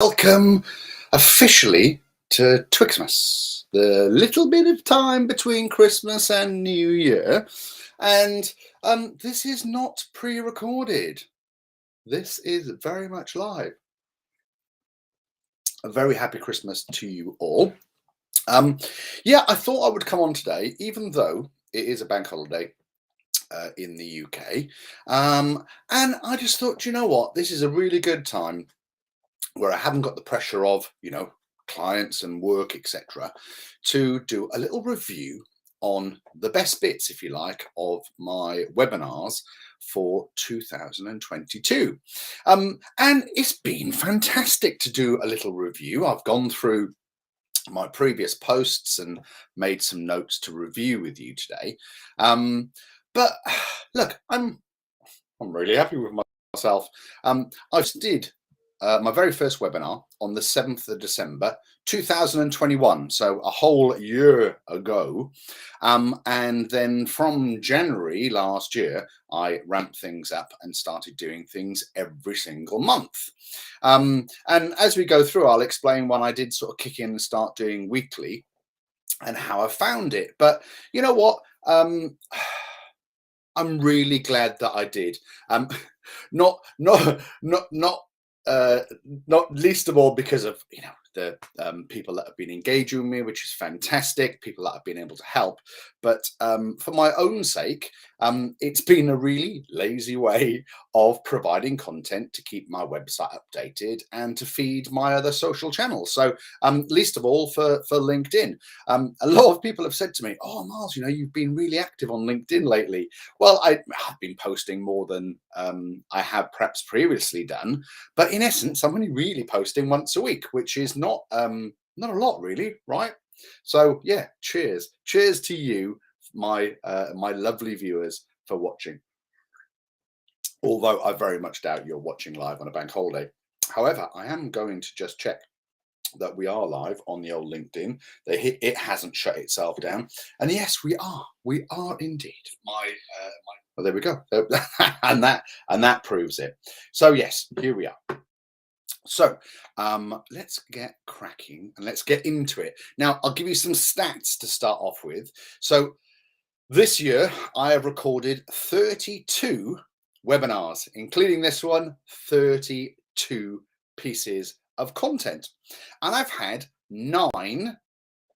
Welcome officially to Twixmas, the little bit of time between Christmas and New Year. And this is not pre-recorded. This is very much live. A very happy Christmas to you all. Yeah, I thought I would come on today, even though it is a bank holiday in the UK. And I just thought, you know what, this is a really good time where I haven't got the pressure of, clients and work, etc., to do a little review on the best bits, if you like, of my webinars for 2022. And it's been fantastic to do a little review. I've gone through my previous posts and made some notes to review with you today. But look, I'm really happy with myself. I just did my very first webinar on the 7th of December 2021, so a whole year ago. And then from January last year, I ramped things up and started doing things every single month. And as we go through, I'll explain when I did sort of kick in and start doing weekly and how I found it. But you know what? I'm really glad that I did. Not least of all because of the people that have been engaging with me, which is fantastic, people that I've been able to help, but for my own sake, it's been a really lazy way of providing content to keep my website updated and to feed my other social channels. So least of all for LinkedIn. A lot of people have said to me, oh Miles, you've been really active on LinkedIn lately. Well, I've been posting more than I have perhaps previously done, but in essence, I'm only really posting once a week, which is not a lot, really, right? So yeah, cheers to you, my lovely viewers, for watching. Although I very much doubt you're watching live on a bank holiday. However, I am going to just check that we are live on the old LinkedIn. It hasn't shut itself down, and yes, we are indeed. Well, there we go. and that proves it. So yes, here we are. So let's get cracking and let's get into it. Now, I'll give you some stats to start off with. So this year, I have recorded 32 webinars, including this one, 32 pieces of content. And I've had 9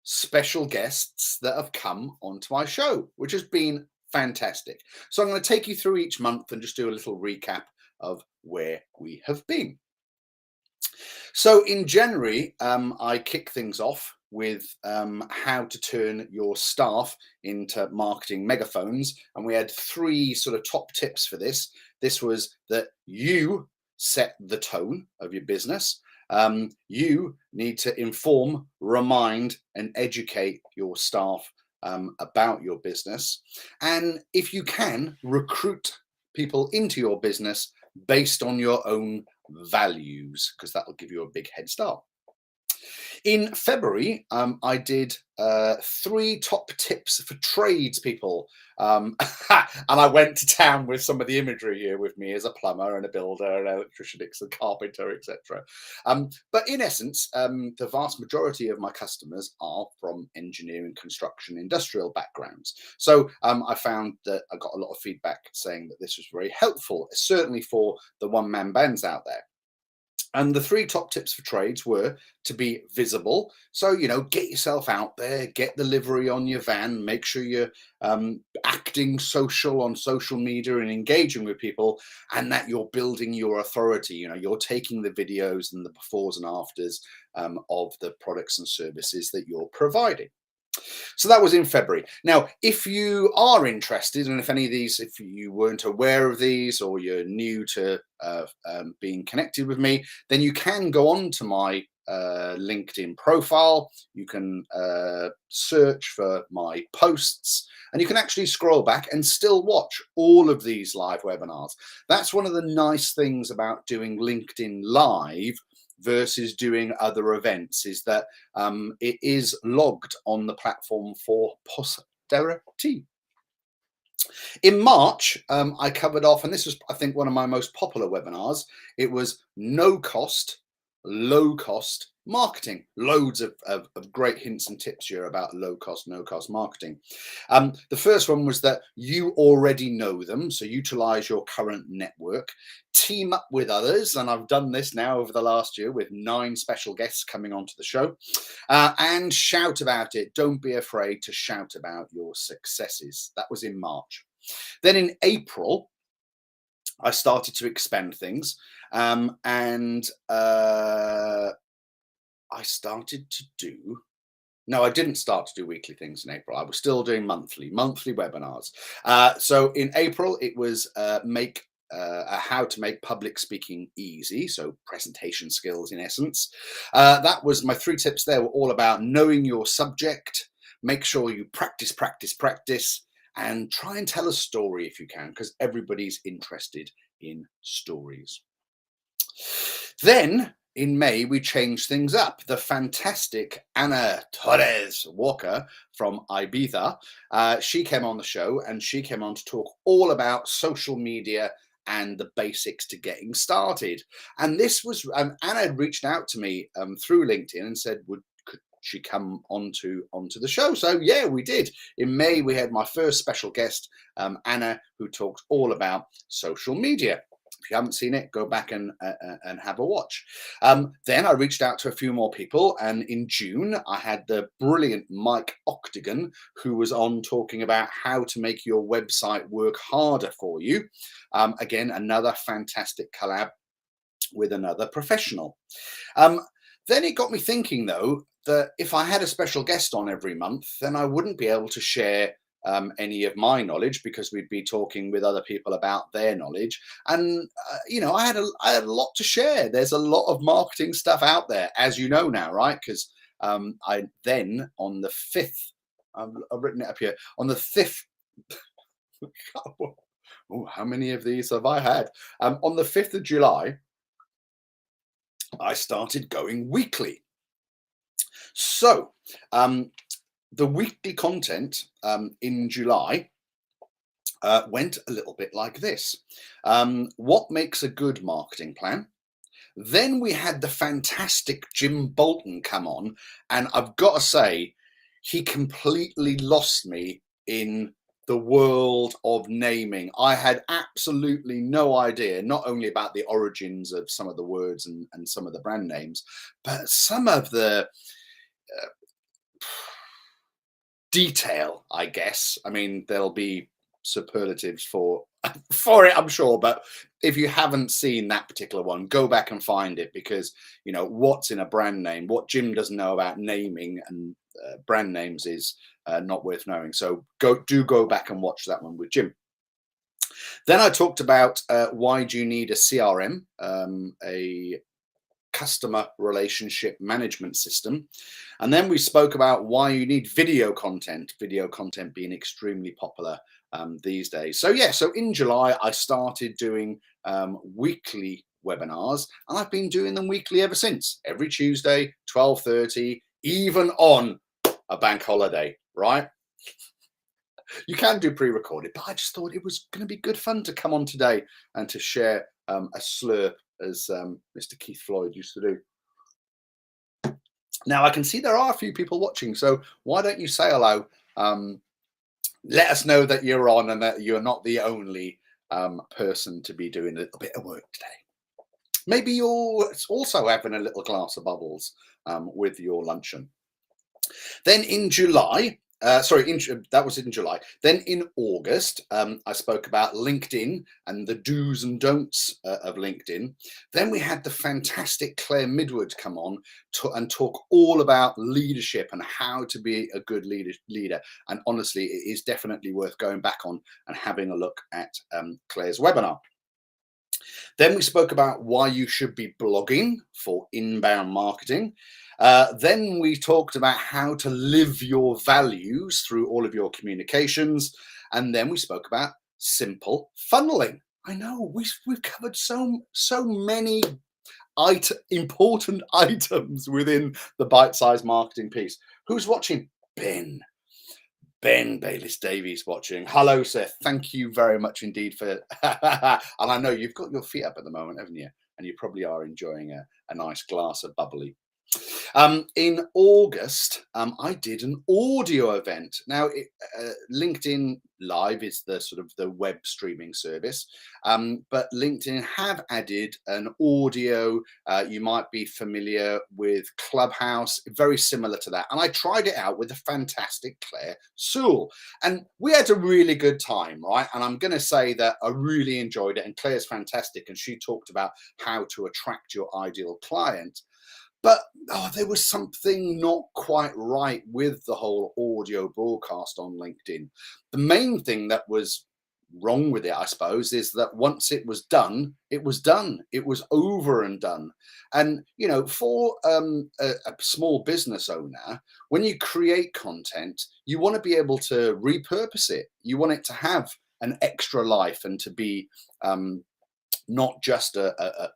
special guests that have come onto my show, which has been fantastic. So I'm going to take you through each month and just do a little recap of where we have been. So in January, I kick things off with how to turn your staff into marketing megaphones. And we had 3 sort of top tips for this. This was that you set the tone of your business. You need to inform, remind, and educate your staff about your business. And if you can, recruit people into your business based on your own values, because that will give you a big head start. In February, I did 3 top tips for tradespeople. And I went to town with some of the imagery here with me as a plumber and a builder, an electrician, a carpenter, etc. But in essence, the vast majority of my customers are from engineering, construction, industrial backgrounds. So I found that I got a lot of feedback saying that this was very helpful, certainly for the one-man bands out there. And the 3 top tips for trades were to be visible. So, get yourself out there, get the livery on your van, make sure you're acting social on social media and engaging with people, and that you're building your authority. You're taking the videos and the befores and afters of the products and services that you're providing. So that was in February. Now, if you are interested, and if any of these, if you weren't aware of these or you're new to being connected with me, then you can go on to my LinkedIn profile. You can search for my posts, and you can actually scroll back and still watch all of these live webinars. That's one of the nice things about doing LinkedIn Live versus doing other events, is that it is logged on the platform for posterity. In March, I covered off, and this was, I think, one of my most popular webinars. It was no cost low cost marketing. Loads of great hints and tips here about low cost, no cost marketing. The first one was that you already know them, so utilize your current network, team up with others, and I've done this now over the last year with 9 special guests coming onto the show, and shout about it. Don't be afraid to shout about your successes. That was in March. Then in April, I started to expand things, and I started to do. No, I didn't start to do weekly things in April. I was still doing monthly webinars. So in April, it was make how to make public speaking easy. So presentation skills, in essence. That was my 3 tips. There were all about knowing your subject. Make sure you practice, practice, practice, and try and tell a story if you can, because everybody's interested in stories. Then in May, we changed things up. The fantastic Ana Torres Walker from Ibiza, she came on the show, and she came on to talk all about social media and the basics to getting started. And this was, Anna had reached out to me through LinkedIn and said, could she come onto the show? So yeah, we did. In May, we had my first special guest, Anna, who talked all about social media. If you haven't seen it, go back and have a watch. Then I reached out to a few more people, and in June I had the brilliant Mike Octagon, who was on talking about how to make your website work harder for you. Again, another fantastic collab with another professional. Then it got me thinking, though, that if I had a special guest on every month, then I wouldn't be able to share any of my knowledge, because we'd be talking with other people about their knowledge. And I had a lot to share. There's a lot of marketing stuff out there, as you know now, right? Because I then on the 5th, I've written it up here, on the 5th. Oh, how many of these have I had? On the 5th of July, I started going weekly. So the weekly content in July went a little bit like this. What makes a good marketing plan? Then we had the fantastic Jim Bolton come on, and I've got to say, he completely lost me in the world of naming. I had absolutely no idea, not only about the origins of some of the words and some of the brand names, but some of the detail, I guess. I mean, there'll be superlatives for it, I'm sure, but if you haven't seen that particular one, go back and find it, because what's in a brand name, what Jim doesn't know about naming and brand names is not worth knowing. So go back and watch that one with Jim. Then I talked about why do you need a CRM, a customer relationship management system. And then we spoke about why you need video content being extremely popular these days. So yeah, so in July, I started doing weekly webinars, and I've been doing them weekly ever since, every Tuesday, 12:30, even on a bank holiday, right? You can do pre-recorded, but I just thought it was going to be good fun to come on today and to share a slurp, as Mr. Keith Floyd used to do. Now, I can see there are a few people watching, so why don't you say hello? Let us know that you're on and that you're not the only person to be doing a little bit of work today. Maybe you're also having a little glass of bubbles with your luncheon. Then in July, that was in July. Then in August, I spoke about LinkedIn and the do's and don'ts of LinkedIn. Then we had the fantastic Claire Midwood come on and talk all about leadership and how to be a good leader. And honestly, it is definitely worth going back on and having a look at Claire's webinar. Then we spoke about why you should be blogging for inbound marketing. Then we talked about how to live your values through all of your communications. And then we spoke about simple funneling. I know we've covered so many important items within the bite-sized marketing piece. Who's watching? Ben Bayliss Davies watching. Hello, sir. Thank you very much indeed for. And I know you've got your feet up at the moment, haven't you? and you probably are enjoying a nice glass of bubbly. In August, I did an audio event. Now, LinkedIn Live is the sort of the web streaming service, but LinkedIn have added an audio. You might be familiar with Clubhouse, very similar to that. And I tried it out with the fantastic Claire Sewell, and we had a really good time, right? And I'm going to say that I really enjoyed it. And Claire's fantastic, and she talked about how to attract your ideal client. But there was something not quite right with the whole audio broadcast on LinkedIn. The main thing that was wrong with it, I suppose, is that once it was done, it was done. It was over and done. And, you know, for a small business owner, when you create content, you want to be able to repurpose it. You want it to have an extra life and to be not just a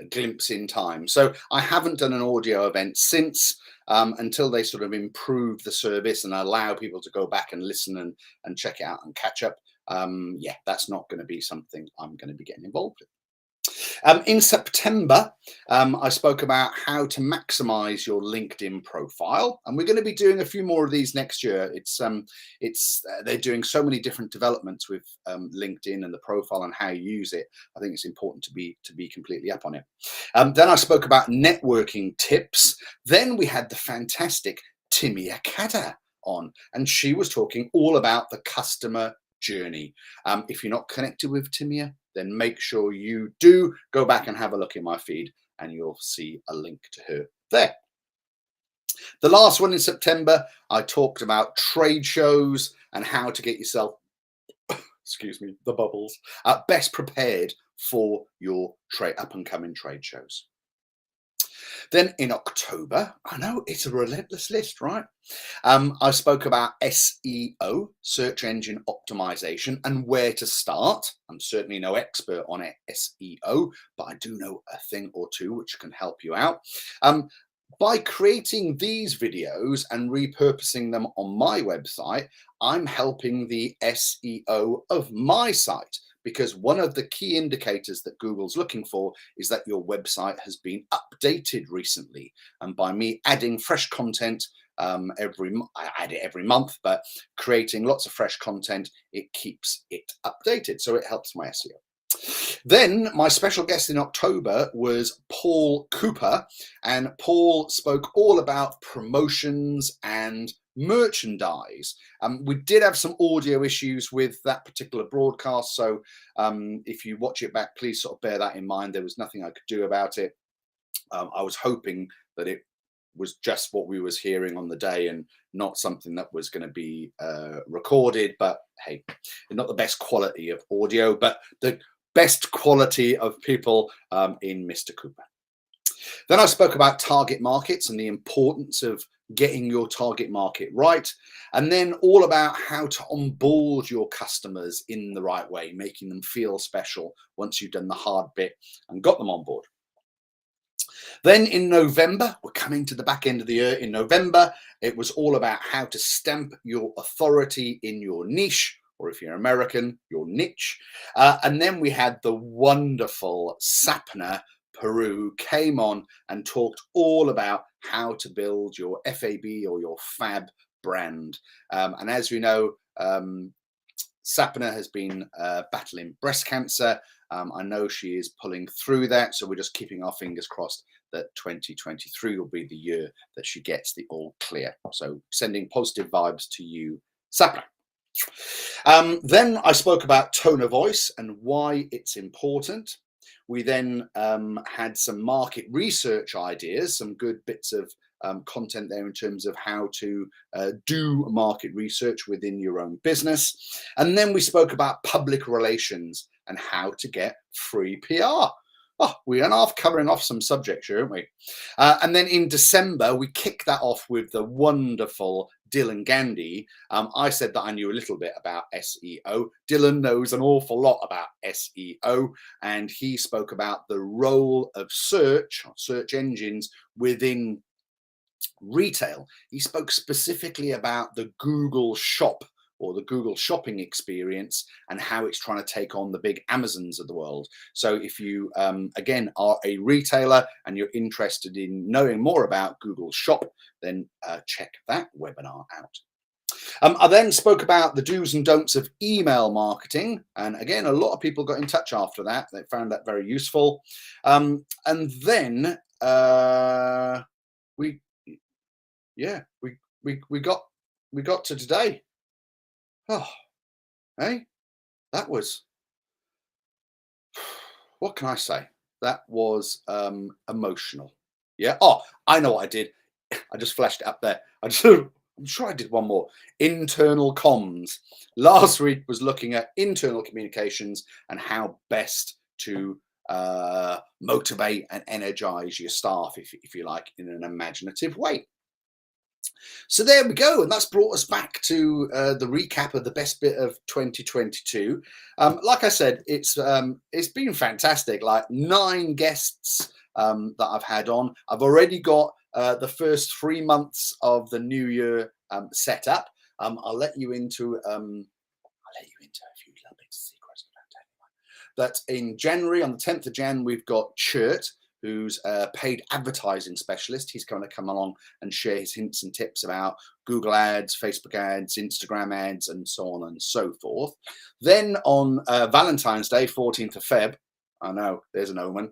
glimpse in time. So I haven't done an audio event since, until they sort of improve the service and allow people to go back and listen and check it out and catch up. Yeah, that's not going to be something I'm going to be getting involved in. In September, I spoke about how to maximize your LinkedIn profile, and we're going to be doing a few more of these next year. They're doing so many different developments with LinkedIn and the profile and how you use it. I think it's important to be completely up on it. Then I spoke about networking tips. Then we had the fantastic Timia Kada on, and she was talking all about the customer journey. If you're not connected with Timia, then make sure you do go back and have a look in my feed, and you'll see a link to her there. The last one in September, I talked about trade shows and how to get yourself, excuse me, the bubbles, best prepared for your up and coming trade shows. Then in October, I know it's a relentless list, right? I spoke about SEO, search engine optimization, and where to start. I'm certainly no expert on SEO, but I do know a thing or two which can help you out. By creating these videos and repurposing them on my website, I'm helping the SEO of my site, because one of the key indicators that Google's looking for is that your website has been updated recently. And by me adding fresh content I add it every month, but creating lots of fresh content, it keeps it updated. So it helps my SEO. Then my special guest in October was Paul Cooper, and Paul spoke all about promotions and merchandise. We did have some audio issues with that particular broadcast, so if you watch it back, please sort of bear that in mind. There was nothing I could do about it. I was hoping that it was just what we was hearing on the day and not something that was going to be recorded, but hey, not the best quality of audio, but the best quality of people in Mr. Cooper. Then I spoke about target markets and the importance of getting your target market right, and then all about how to onboard your customers in the right way, making them feel special once you've done the hard bit and got them on board. Then in November, we're coming to the back end of the year. In November, it was all about how to stamp your authority in your niche, or if you're American, your niche. And then we had the wonderful Sapna Peru came on and talked all about how to build your FAB or your FAB brand. And as we know, Sapna has been battling breast cancer. I know she is pulling through that, so we're just keeping our fingers crossed that 2023 will be the year that she gets the all clear. So sending positive vibes to you, Sapna. Then I spoke about tone of voice and why it's important. We then had some market research ideas, some good bits of content there in terms of how to do market research within your own business. And then we spoke about public relations and how to get free PR. Oh, we are off covering off some subjects here, aren't we? And then in December, we kicked that off with the wonderful Dylan Gandy. I said that I knew a little bit about SEO. Dylan knows an awful lot about SEO, and he spoke about the role of search engines within retail. He spoke specifically about the Google Shop or the Google shopping experience and how it's trying to take on the big Amazons of the world. So if you, again, are a retailer and you're interested in knowing more about Google Shop, then check that webinar out. I then spoke about the do's and don'ts of email marketing. And again, a lot of people got in touch after that. They found that very useful. And then we got to today. Oh, hey, that was, what can I say? That was emotional. Yeah. Oh, I know what I did. I just flashed it up there. I'm sure I did one more. Internal comms. Last week was looking at internal communications and how best to motivate and energize your staff, if you like, in an imaginative way. So there we go, and that's brought us back to the recap of the best bit of 2022. Like I said, it's been fantastic. Like 9 guests that I've had on. I've already got the first 3 months of the new year set up. I'll let you into a few little bits of secrets. That in January, on the 10th of Jan, we've got Chert, who's a paid advertising specialist. He's going to come along and share his hints and tips about Google ads, Facebook ads, Instagram ads, and so on and so forth. Then on Valentine's Day, 14th of Feb, I know, there's an omen.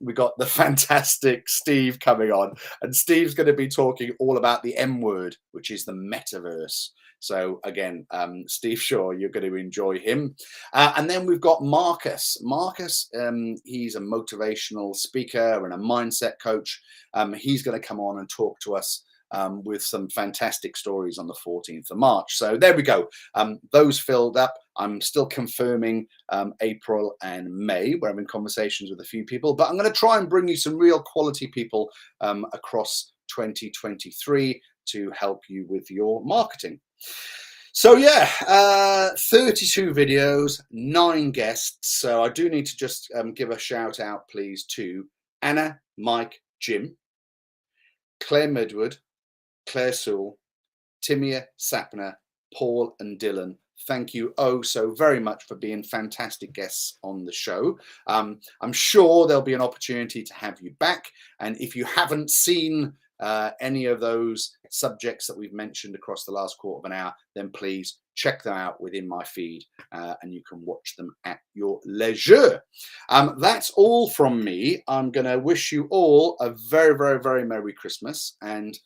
We got the fantastic Steve coming on, and Steve's going to be talking all about the M word, which is the metaverse. So again, Steve Shaw, you're going to enjoy him. And then we've got Marcus. Marcus, he's a motivational speaker and a mindset coach. He's going to come on and talk to us with some fantastic stories on the 14th of March. So there we go. Those filled up. I'm still confirming April and May. We're having conversations with a few people, but I'm going to try and bring you some real quality people across 2023 to help you with your marketing. So yeah, 32 videos, 9 guests. So I do need to just give a shout out, please, to Anna, Mike, Jim, Claire Medwood, Claire Sewell, Timia Sapner, Paul and Dylan. Thank you oh so very much for being fantastic guests on the show. I'm sure there'll be an opportunity to have you back. And if you haven't seen any of those subjects that we've mentioned across the last quarter of an hour, then please check them out within my feed and you can watch them at your leisure. That's all from me. I'm going to wish you all a very, very, very Merry Christmas, and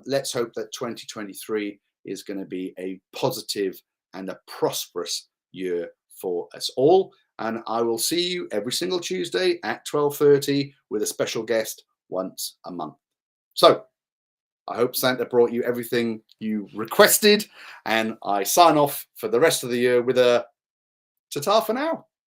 let's hope that 2023 is going to be a positive and a prosperous year for us all. And I will see you every single Tuesday at 12:30 with a special guest once a month. So I hope Santa brought you everything you requested, and I sign off for the rest of the year with a ta-ta for now.